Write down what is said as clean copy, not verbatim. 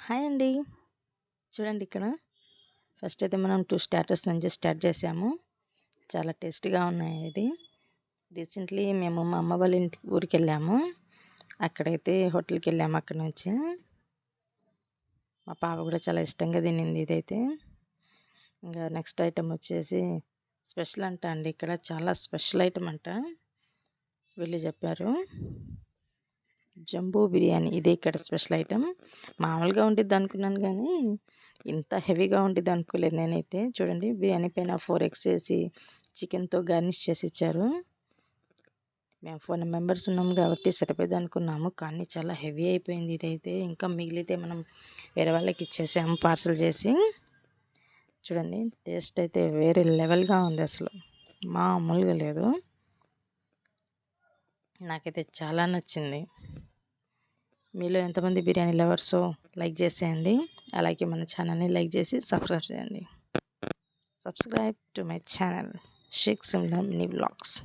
Hi అండి. చూడండి ఇక్కడ ఫస్ట్ అయితే మనం 2 స్టార్టర్స్ నుంచి స్టార్ట్ చేసాము. చాలా టేస్టీగా ఉన్నాయి ఇది. రీసెంట్లీ మేము మా అమ్మ వాళ్ళ ఊరికెళ్ళాము. అక్కడైతే హోటల్‌కెళ్ళాము అక్కడి నుంచి. మా పాప కూడా చాలా ఇష్టంగా తినింది ఇదైతే. ఇంకా నెక్స్ట్ ఐటెమ్ వచ్చేసి స్పెషల్ అంట అండి, ఇక్కడ చాలా స్పెషల్ ఐటెమ్ అంట. వీళ్ళు చెప్పారు. జంబో బిర్యానీ ఇదే ఇక్కడ స్పెషల్ ఐటెమ్. మామూలుగా ఉండిద్ది అనుకున్నాను కానీ ఇంత హెవీగా ఉండిద్ది అనుకోలేదు నేనైతే. చూడండి, బిర్యానీ పైన 4 ఎగ్స్ వేసి చికెన్తో గార్నిష్ చేసి ఇచ్చారు. మేము 4 మెంబర్స్ ఉన్నాం కాబట్టి సరిపోయింది అనుకున్నాము, కానీ చాలా హెవీ అయిపోయింది ఇదైతే. ఇంకా మిగిలితే మనం వేరే వాళ్ళకి ఇచ్చేసాము పార్సల్ చేసి. చూడండి, టేస్ట్ అయితే వేరే లెవెల్గా ఉంది, అసలు మామూలుగా లేదు. నాకైతే చాలా నచ్చింది. మీలో ఎంతమంది బిర్యానీ లవర్సో లైక్ చేసేయండి. అలాగే మన ఛానల్ని లైక్ చేసి సబ్స్క్రైబ్ చేయండి. Subscribe to my channel Shaik Simla mini vlogs.